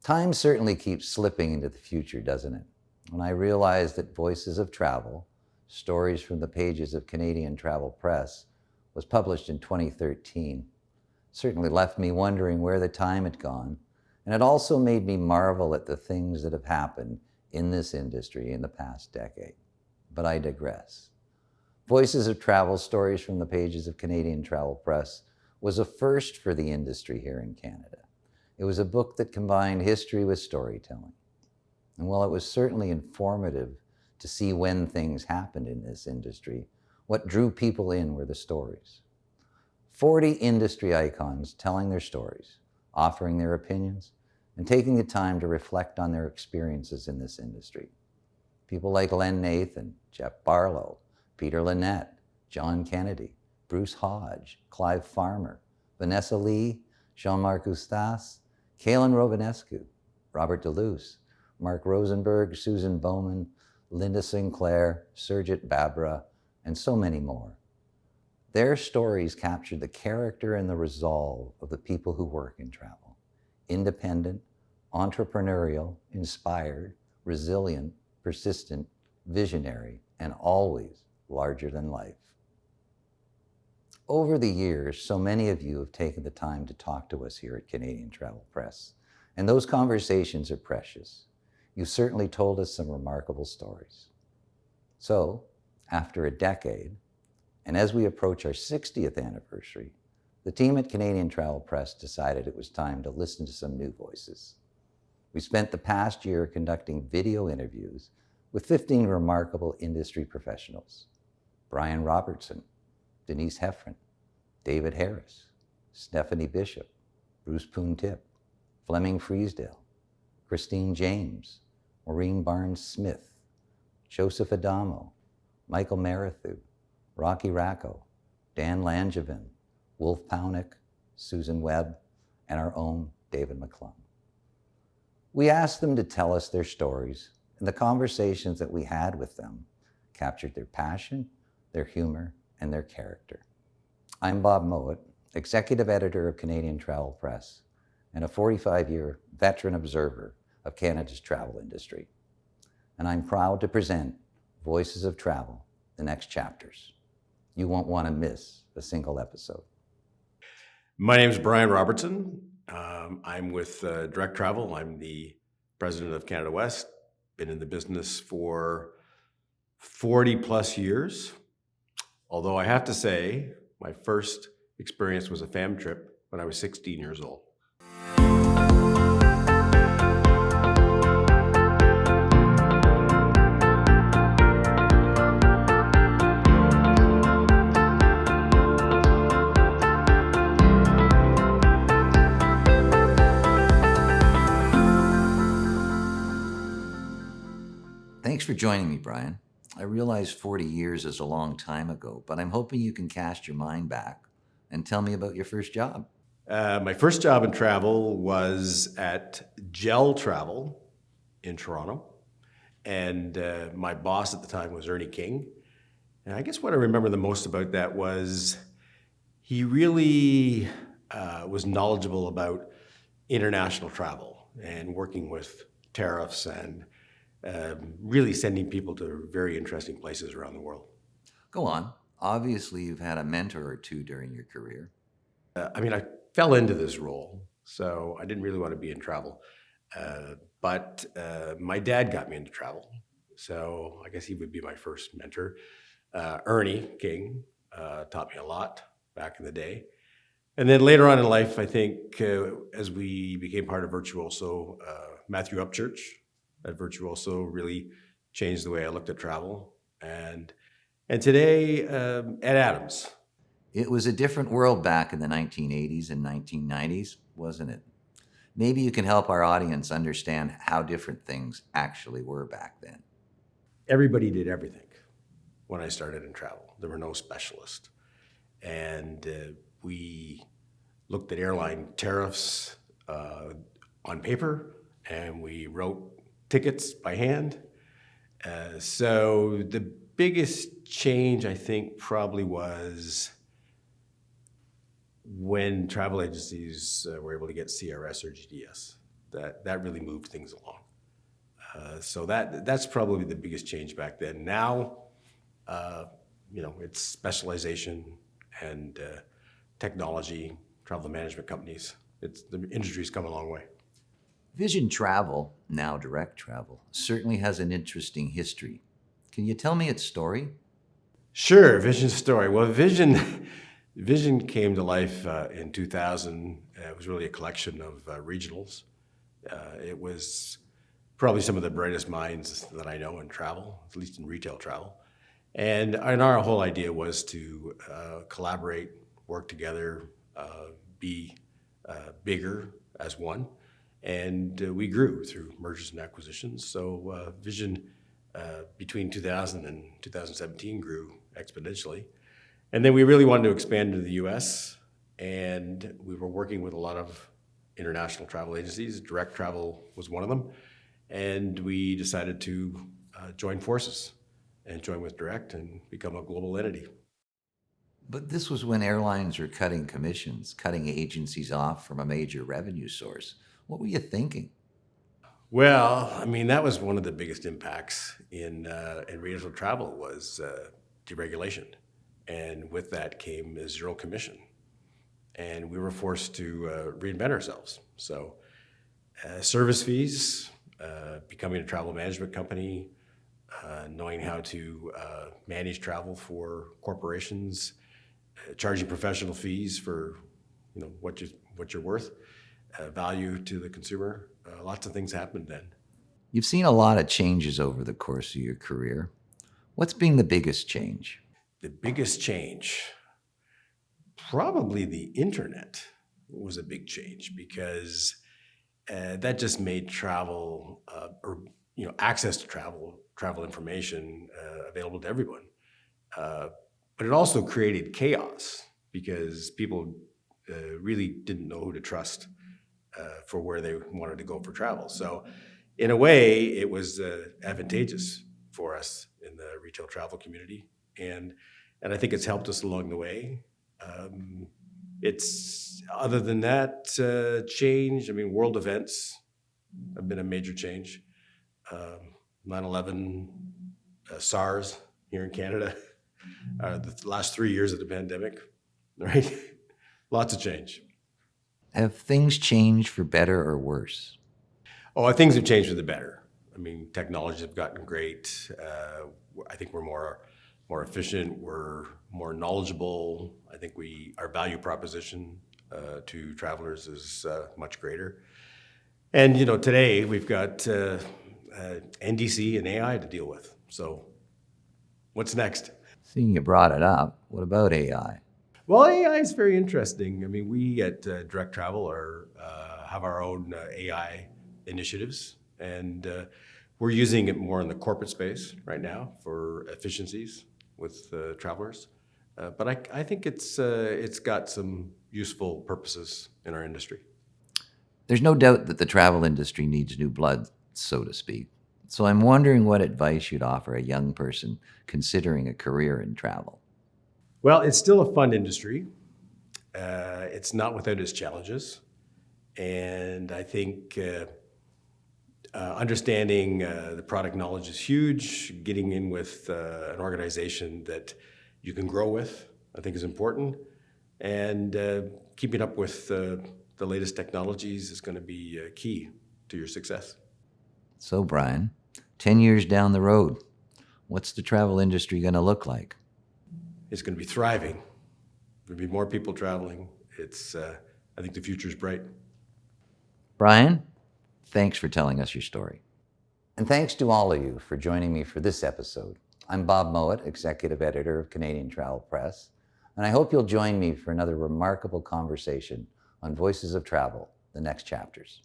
Time certainly keeps slipping into the future, doesn't it? When I realized that Voices of Travel, Stories from the Pages of Canadian Travel Press, was published in 2013, certainly left me wondering where the time had gone, and it also made me marvel at the things that have happened in this industry in the past decade. But I digress. Voices of Travel, Stories from the Pages of Canadian Travel Press was a first for the industry here in Canada. It was a book that combined history with storytelling. And while it was certainly informative to see when things happened in this industry, what drew people in were the stories. 40 industry icons telling their stories, offering their opinions, and taking the time to reflect on their experiences in this industry. People like Len Nathan, Jeff Barlow, Peter Lynette, John Kennedy, Bruce Hodge, Clive Farmer, Vanessa Lee, Jean-Marc Eustace, Kaylin Romanescu, Robert Deleuze, Mark Rosenberg, Susan Bowman, Linda Sinclair, Surjit Babra, and so many more. Their stories captured the character and the resolve of the people who work in travel. Independent, entrepreneurial, inspired, resilient, persistent, visionary, and always larger than life. Over the years, so many of you have taken the time to talk to us here at Canadian Travel Press, and those conversations are precious. You certainly told us some remarkable stories. So, after a decade, and as we approach our 60th anniversary, the team at Canadian Travel Press decided it was time to listen to some new voices. We spent the past year conducting video interviews with 15 remarkable industry professionals: Brian Robertson, Denise Heffron, David Harris, Stephanie Bishop, Bruce Poon-Tip, Fleming Freesdale, Christine James, Maureen Barnes-Smith, Joseph Adamo, Michael Marathu, Rocky Racco, Dan Langevin, Wolf Paunick, Susan Webb, and our own David McClung. We asked them to tell us their stories, and the conversations that we had with them captured their passion, their humor, and their character. I'm Bob Mowat, Executive Editor of Canadian Travel Press and a 45-year veteran observer of Canada's travel industry. And I'm proud to present Voices of Travel, the next chapters. You won't want to miss a single episode. My name is Brian Robertson. I'm with Direct Travel. I'm the president of Canada West. Been in the business for 40 plus years. Although I have to say, my first experience was a fam trip when I was 16 years old. Thanks for joining me, Brian. I realize 40 years is a long time ago, but I'm hoping you can cast your mind back and tell me about your first job. My first job in travel was at Gel Travel in Toronto. And my boss at the time was Ernie King. And I guess what I remember the most about that was he really was knowledgeable about international travel and working with tariffs and really sending people to very interesting places around the world. Go on. Obviously, you've had a mentor or two during your career. I fell into this role, so I didn't really want to be in travel. But my dad got me into travel, so I guess he would be my first mentor. Ernie King taught me a lot back in the day. And then later on in life, I think as we became part of Virtuoso, Matthew Upchurch at Virtuoso really changed the way I looked at travel. And today, Ed Adams. It was a different world back in the 1980s and 1990s, wasn't it? Maybe you can help our audience understand how different things actually were back then. Everybody did everything when I started in travel. There were no specialists. And we looked at airline tariffs on paper, and we wrote tickets by hand. So the biggest change, I think, probably was when travel agencies were able to get CRS or GDS. That really moved things along. So that's probably the biggest change back then. Now, it's specialization and technology, travel management companies. The industry's come a long way. Vision Travel, now Direct Travel, certainly has an interesting history. Can you tell me its story? Sure, Vision's story. Well, Vision came to life in 2000. It was really a collection of regionals. It was probably some of the brightest minds that I know in travel, at least in retail travel. And our whole idea was to collaborate, work together, be bigger as one. And we grew through mergers and acquisitions. So Vision between 2000 and 2017 grew exponentially. And then we really wanted to expand into the US, and we were working with a lot of international travel agencies. Direct Travel was one of them. And we decided to join forces and join with Direct and become a global entity. But this was when airlines were cutting commissions, cutting agencies off from a major revenue source. What were you thinking? Well, I mean, that was one of the biggest impacts in regional travel was deregulation. And with that came a zero commission. And we were forced to reinvent ourselves. So service fees, becoming a travel management company, knowing how to manage travel for corporations, charging professional fees for what you're worth, value to the consumer. Lots of things happened then. You've seen a lot of changes over the course of your career. What's been the biggest change? The biggest change, probably the internet was a big change because that just made travel access to travel information available to everyone. But it also created chaos because people really didn't know who to trust for where they wanted to go for travel. So in a way, it was advantageous for us in the retail travel community. And I think it's helped us along the way. It's other than that change. I mean, world events have been a major change. 9/11, SARS here in Canada, the last 3 years of the pandemic, right? Lots of change. Have things changed for better or worse? Oh, things have changed for the better. I mean, technologies have gotten great. I think we're more efficient. We're more knowledgeable. I think our value proposition to travelers is much greater. And today we've got NDC and AI to deal with. So, what's next? Seeing you brought it up, what about AI? Well, AI is very interesting. I mean, we at Direct Travel have our own AI initiatives, and we're using it more in the corporate space right now for efficiencies with travelers. But I think it's got some useful purposes in our industry. There's no doubt that the travel industry needs new blood, so to speak. So I'm wondering what advice you'd offer a young person considering a career in travel. Well, it's still a fun industry. It's not without its challenges. And I think understanding the product knowledge is huge. Getting in with an organization that you can grow with, I think is important. And keeping up with the latest technologies is going to be key to your success. So, Brian, 10 years down the road, what's the travel industry going to look like? It's going to be thriving. There'll be more people traveling. I think the future's bright. Brian, thanks for telling us your story. And thanks to all of you for joining me for this episode. I'm Bob Mowat, Executive Editor of Canadian Travel Press, and I hope you'll join me for another remarkable conversation on Voices of Travel, the next chapters.